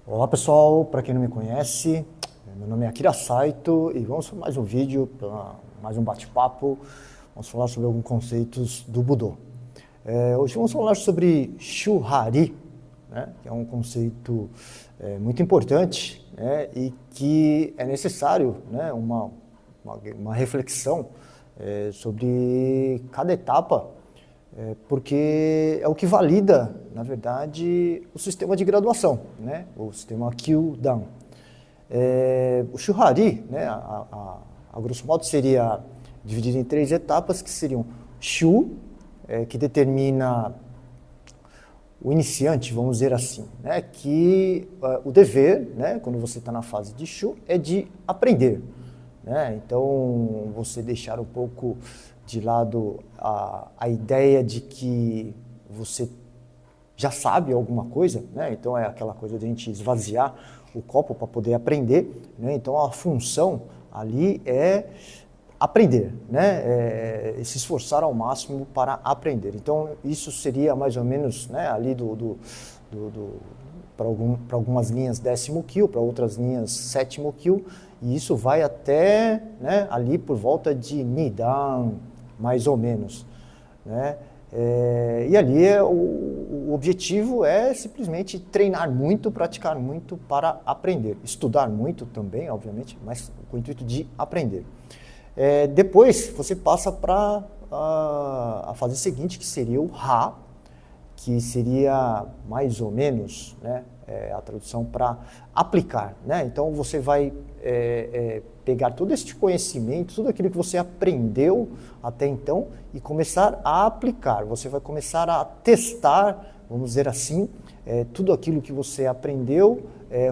Olá pessoal, para quem não me conhece, meu nome é Akira Saito e vamos para mais um vídeo, mais um bate-papo. Vamos falar sobre alguns conceitos do Budô. Hoje vamos falar sobre Shuhari, né, que é um conceito muito importante, né, e que é necessário, né, uma reflexão sobre cada etapa, porque é o que valida, na verdade, o sistema de graduação, né? O sistema Kyudan. O Shuhari, né, a grosso modo, seria dividido em 3 etapas, que seriam Shu, que determina o iniciante, vamos dizer assim, né, que o dever, né, quando você está na fase de Shu, é de aprender. Né? Então, você deixar um pouco de lado a ideia de que você já sabe alguma coisa, né? Então é aquela coisa de a gente esvaziar o copo para poder aprender, né? Então a função ali é aprender, né? Se esforçar ao máximo para aprender. Então isso seria mais ou menos, né, ali para algumas linhas 10º Kyu, para outras linhas 7º Kyu, e isso vai até, né, ali por volta de Nidan, mais ou menos, né? E ali o objetivo é simplesmente treinar muito, praticar muito para aprender. Estudar muito também, obviamente, mas com o intuito de aprender. Depois você passa para a fase seguinte, que seria o Ha, que seria mais ou menos, né, a tradução para aplicar, né? Então você vai pegar todo este conhecimento, tudo aquilo que você aprendeu até então e começar a aplicar. Você vai começar a testar, vamos dizer assim, tudo aquilo que você aprendeu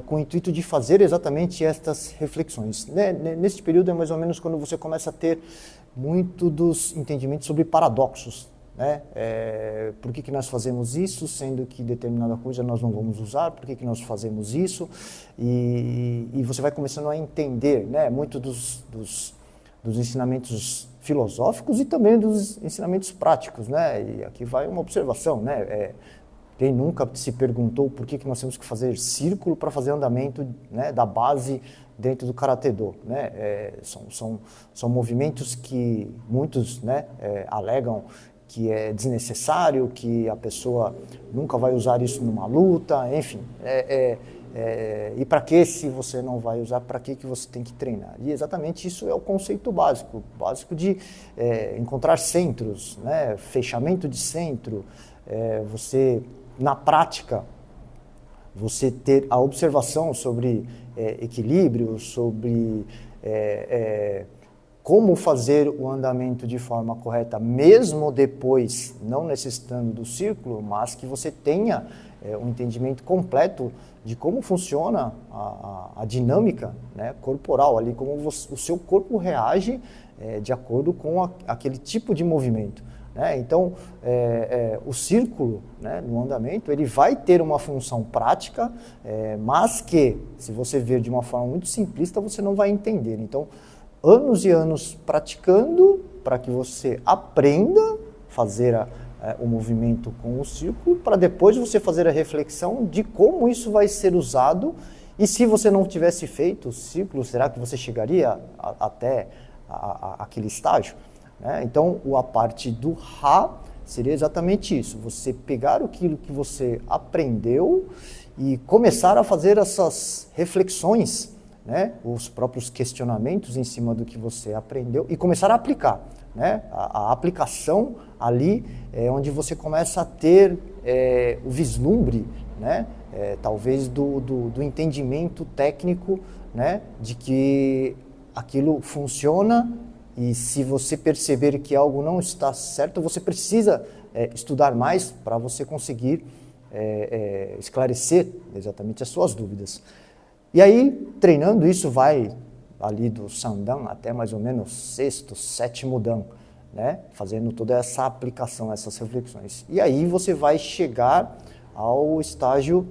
com o intuito de fazer exatamente estas reflexões. Né? Neste período é mais ou menos quando você começa a ter muito dos entendimentos sobre paradoxos. Né? Por que nós fazemos isso, sendo que determinada coisa nós não vamos usar? Por que nós fazemos isso? E você vai começando a entender, né, muito dos ensinamentos filosóficos e também dos ensinamentos práticos. Né? E aqui vai uma observação. Né? Quem nunca se perguntou por que nós temos que fazer círculo para fazer andamento, né, da base dentro do Karatê-Do? Né? São movimentos que muitos, né, alegam que é desnecessário, que a pessoa nunca vai usar isso numa luta, enfim. E para que, se você não vai usar, para que você tem que treinar? E exatamente isso é o conceito básico de encontrar centros, né? Fechamento de centro, você, na prática, você ter a observação sobre equilíbrio, sobre como fazer o andamento de forma correta, mesmo depois não necessitando do círculo, mas que você tenha um entendimento completo de como funciona a dinâmica, né, corporal, ali, como o seu corpo reage de acordo com aquele tipo de movimento. Né? Então, o círculo, né, no andamento, ele vai ter uma função prática, mas que, se você ver de uma forma muito simplista, você não vai entender. Então, anos e anos praticando para que você aprenda a fazer o movimento com o círculo, para depois você fazer a reflexão de como isso vai ser usado, e se você não tivesse feito o círculo, será que você chegaria até aquele estágio? Né? Então, a parte do Ha seria exatamente isso, você pegar aquilo que você aprendeu e começar a fazer essas reflexões, né, os próprios questionamentos em cima do que você aprendeu e começar a aplicar. Né? A aplicação ali é onde você começa a ter o vislumbre, né, talvez do entendimento técnico, né, de que aquilo funciona, e se você perceber que algo não está certo, você precisa estudar mais para você conseguir esclarecer exatamente as suas dúvidas. E aí, treinando, isso vai ali do Sandan até mais ou menos 6º, 7º Dan, né? Fazendo toda essa aplicação, essas reflexões. E aí você vai chegar ao estágio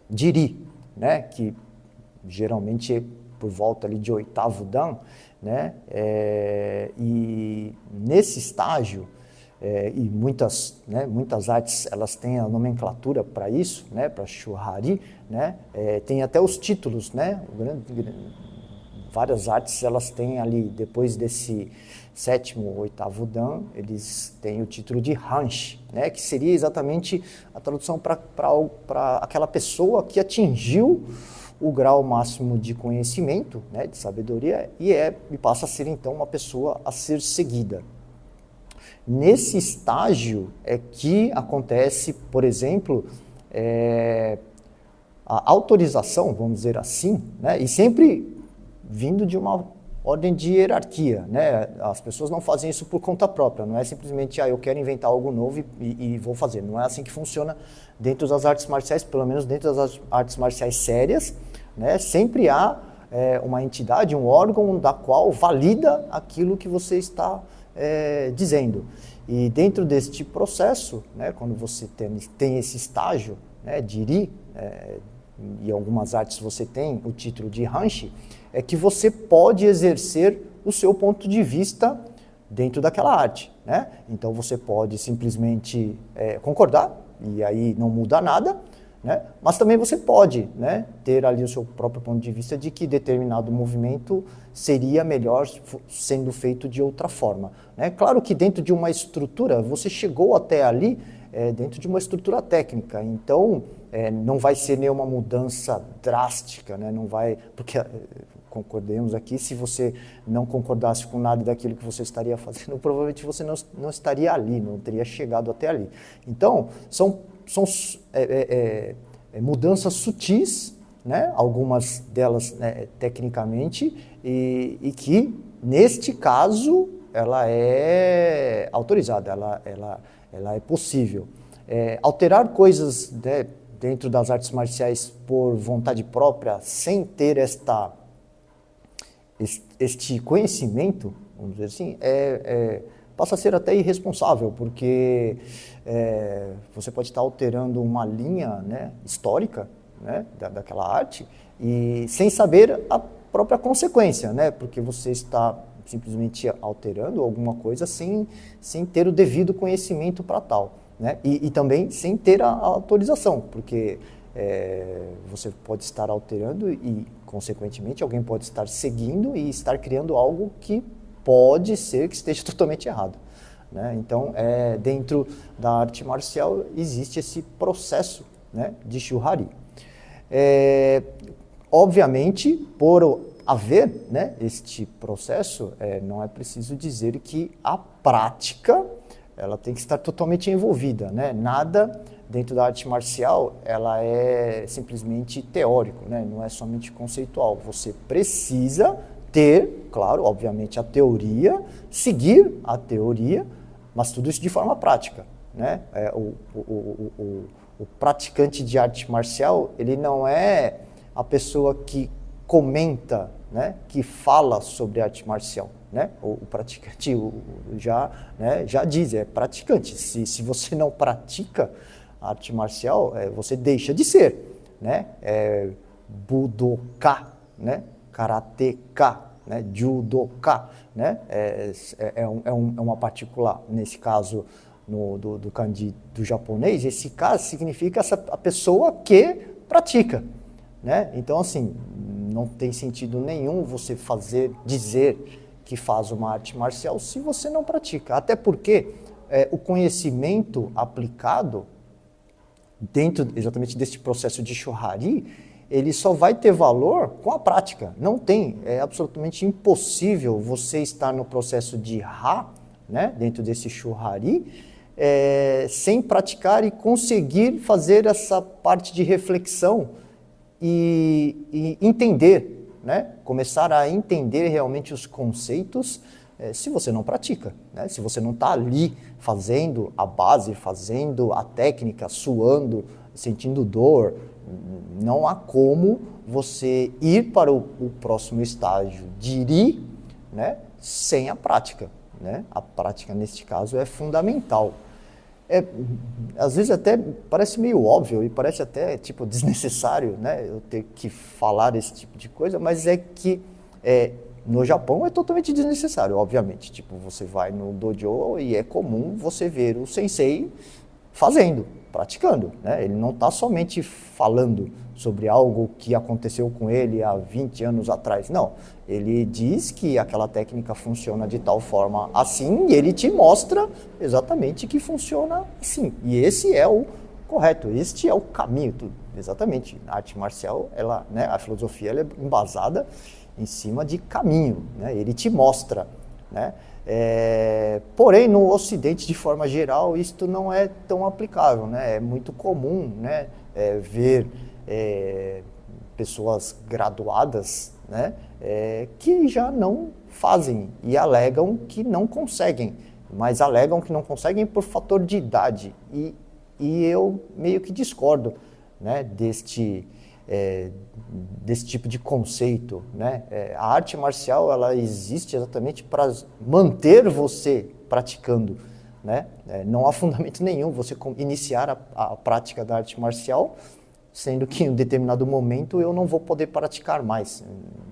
de Ri, né? Que geralmente é por volta ali de 8º Dan, né? E nesse estágio, e muitas artes elas têm a nomenclatura para isso, né, para Shuhari, né, tem até os títulos, né, várias artes elas têm ali, depois desse 7º ou 8º Dan, eles têm o título de Hanshi, né, que seria exatamente a tradução para aquela pessoa que atingiu o grau máximo de conhecimento, né, de sabedoria, e passa a ser então uma pessoa a ser seguida. Nesse estágio é que acontece, por exemplo, a autorização, vamos dizer assim, né, e sempre vindo de uma ordem de hierarquia, né? As pessoas não fazem isso por conta própria, não é simplesmente, eu quero inventar algo novo e vou fazer. Não é assim que funciona dentro das artes marciais, pelo menos dentro das artes marciais sérias, né? Sempre há uma entidade, um órgão da qual valida aquilo que você está dizendo. E dentro deste processo, né, quando você tem esse estágio, né, de Ri, e algumas artes você tem o título de Hanshi, é que você pode exercer o seu ponto de vista dentro daquela arte, né? Então você pode simplesmente concordar, e aí não muda nada, né? Mas também você pode, né, ter ali o seu próprio ponto de vista de que determinado movimento seria melhor sendo feito de outra forma, né? Claro que dentro de uma estrutura, você chegou até ali dentro de uma estrutura técnica, então não vai ser nenhuma mudança drástica, né? Não vai, porque concordemos aqui, se você não concordasse com nada daquilo que você estaria fazendo, provavelmente você não estaria ali, não teria chegado até ali. Então, são mudanças sutis, né? Algumas delas tecnicamente, e que, neste caso, ela é autorizada, ela é possível. Alterar coisas dentro das artes marciais por vontade própria, sem ter este conhecimento, vamos dizer assim, passa a ser até irresponsável, porque você pode estar alterando uma linha, né, histórica, né, daquela arte, e sem saber a própria consequência, né, porque você está simplesmente alterando alguma coisa sem ter o devido conhecimento para tal, né, e também sem ter a autorização, porque você pode estar alterando e, consequentemente, alguém pode estar seguindo e estar criando algo que pode ser que esteja totalmente errado, né? Então, dentro da arte marcial existe esse processo, né, de Shuhari. Obviamente, por haver, né, este processo, não é preciso dizer que a prática ela tem que estar totalmente envolvida, né? Nada dentro da arte marcial ela é simplesmente teórico, né? Não é somente conceitual. Você precisa ter, claro, obviamente, a teoria, seguir a teoria, mas tudo isso de forma prática, né? O praticante de arte marcial, ele não é a pessoa que comenta, né, que fala sobre arte marcial, né? O praticante já diz, é praticante. Se você não pratica arte marcial, você deixa de ser, né? Budoka, né? Karateka, né? Judoka, né? Uma partícula, nesse caso do kanji do japonês, esse caso significa a pessoa que pratica, né? Então, assim, não tem sentido nenhum você dizer que faz uma arte marcial se você não pratica. Até porque o conhecimento aplicado dentro exatamente desse processo de Shuhari, ele só vai ter valor com a prática. Não tem, é absolutamente impossível você estar no processo de Ha, né, dentro desse Shuhari, sem praticar e conseguir fazer essa parte de reflexão e entender, né? Começar a entender realmente os conceitos, se você não pratica, né? Se você não está ali fazendo a base, fazendo a técnica, suando, sentindo dor, não há como você ir para o próximo estágio de Ri, né, sem a prática, né? A prática, neste caso, é fundamental. Às vezes até parece meio óbvio e parece até tipo desnecessário, né, eu ter que falar esse tipo de coisa, mas é que No Japão é totalmente desnecessário, obviamente. Tipo, você vai no dojo e é comum você ver o sensei fazendo, praticando, né? Ele não está somente falando sobre algo que aconteceu com ele há 20 anos atrás, não. Ele diz que aquela técnica funciona de tal forma assim e ele te mostra exatamente que funciona assim. E esse é o correto, este é o caminho, exatamente. A arte marcial, ela, né, a filosofia, ela é embasada em cima de caminho, né? Ele te mostra, né? Porém, no Ocidente, de forma geral, isto não é tão aplicável, né? É muito comum, né, ver pessoas graduadas, né, que já não fazem e alegam que não conseguem, mas alegam que não conseguem por fator de idade. E eu meio que discordo, né, desse tipo de conceito, né? A arte marcial, ela existe exatamente para manter você praticando, né? Não há fundamento nenhum você iniciar a prática da arte marcial, sendo que em um determinado momento eu não vou poder praticar mais.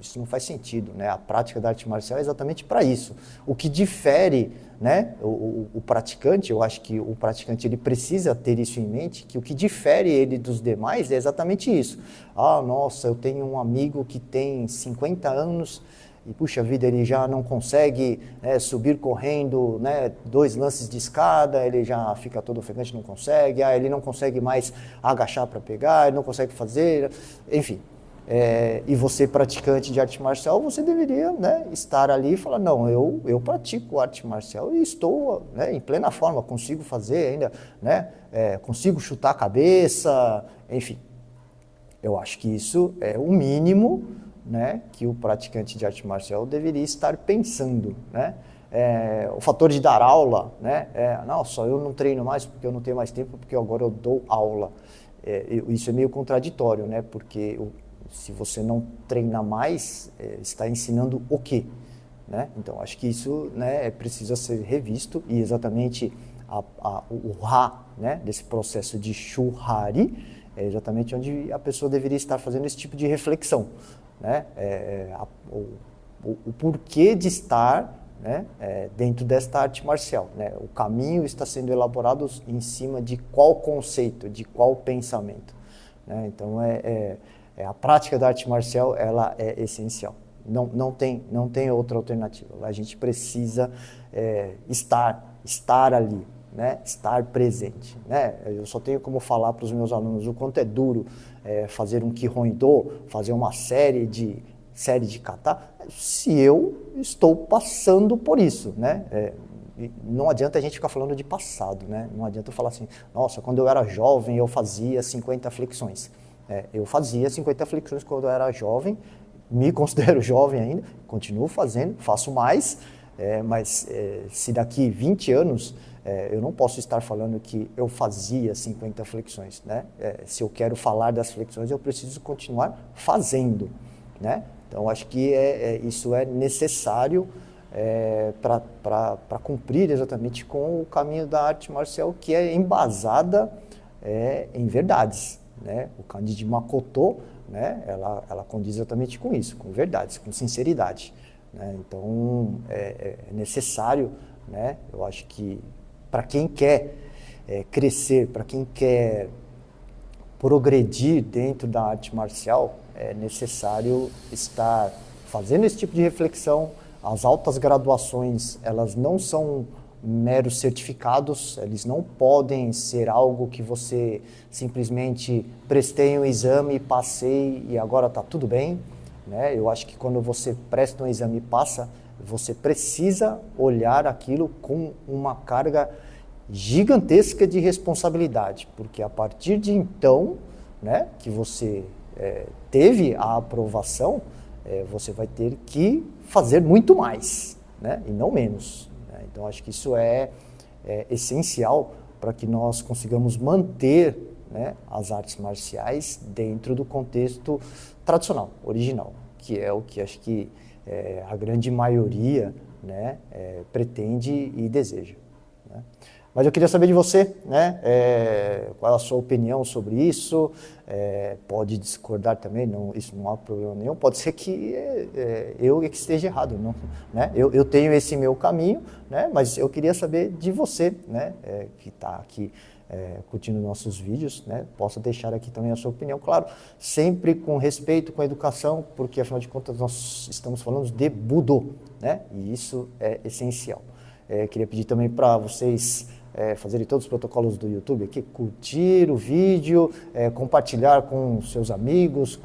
Isso não faz sentido, né? A prática da arte marcial é exatamente para isso. O que difere, né, o praticante, eu acho que o praticante ele precisa ter isso em mente, que o que difere ele dos demais é exatamente isso. Ah, nossa, eu tenho um amigo que tem 50 anos e, puxa vida, ele já não consegue, né, subir correndo, né, 2 lances de escada, ele já fica todo ofegante, não consegue, ele não consegue mais agachar para pegar, ele não consegue fazer, enfim. E você, praticante de arte marcial, você deveria, né, estar ali e falar, não, eu pratico arte marcial e estou, né, em plena forma, consigo fazer ainda, né, consigo chutar a cabeça, enfim. Eu acho que isso é o mínimo, né, que o praticante de arte marcial deveria estar pensando, né? O fator de dar aula, né? Não, só eu não treino mais porque eu não tenho mais tempo, porque agora eu dou aula. Isso é meio contraditório, né? Porque se você não treina mais, está ensinando o quê? Né? Então, acho que isso, né, precisa ser revisto e exatamente o Ra, né, desse processo de Shuhari é exatamente onde a pessoa deveria estar fazendo esse tipo de reflexão, né? O porquê de estar, né, dentro desta arte marcial, né? O caminho está sendo elaborado em cima de qual conceito, de qual pensamento, né? Então, a prática da arte marcial, ela é essencial. Não tem outra alternativa. A gente precisa estar ali, né? Estar presente, né? Eu só tenho como falar para os meus alunos o quanto é duro fazer um Kihon-do, fazer uma série de kata, se eu estou passando por isso, né? Não adianta a gente ficar falando de passado, né? Não adianta eu falar assim, nossa, quando eu era jovem eu fazia 50 flexões. Eu fazia 50 flexões quando eu era jovem, me considero jovem ainda, continuo fazendo, faço mais, mas se daqui 20 anos eu não posso estar falando que eu fazia 50 flexões, né? Se eu quero falar das flexões, eu preciso continuar fazendo, né? Então, acho que isso é necessário para cumprir exatamente com o caminho da arte marcial, que é embasada em verdades, né? O Kanji de Makoto, né, ela condiz exatamente com isso, com verdades, com sinceridade, né? Então, é necessário, né? Eu acho que para quem quer crescer, para quem quer progredir dentro da arte marcial, é necessário estar fazendo esse tipo de reflexão. As altas graduações, elas não são meros certificados, eles não podem ser algo que você simplesmente prestei um exame, passei e agora está tudo bem, né? Eu acho que quando você presta um exame e passa, você precisa olhar aquilo com uma carga gigantesca de responsabilidade, porque a partir de então, né, que você teve a aprovação, você vai ter que fazer muito mais, né, e não menos. Então, acho que isso é essencial para que nós consigamos manter, né, as artes marciais dentro do contexto tradicional, original, que é o que acho que a grande maioria, né, pretende e deseja, né? Mas eu queria saber de você, né? Qual é a sua opinião sobre isso? Pode discordar também, não, isso não há problema nenhum. Pode ser que eu que esteja errado, não, né? Eu tenho esse meu caminho, né? Mas eu queria saber de você, né? Que está aqui curtindo nossos vídeos, né? Possa deixar aqui também a sua opinião, claro, sempre com respeito, com educação, porque afinal de contas nós estamos falando de Budô, né? E isso é essencial. Queria pedir também para vocês fazerem todos os protocolos do YouTube aqui, curtir o vídeo, compartilhar com seus amigos,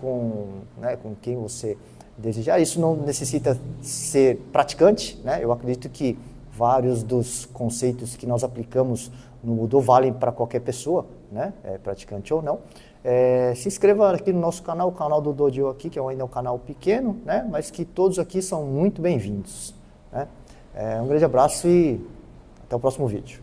né, com quem você desejar. Isso não necessita ser praticante, né? Eu acredito que vários dos conceitos que nós aplicamos no Budô valem para qualquer pessoa, né? Praticante ou não. Se inscreva aqui no nosso canal, o canal do Dojo aqui, que ainda é um canal pequeno, né? Mas que todos aqui são muito bem-vindos, né? Um grande abraço e até o próximo vídeo.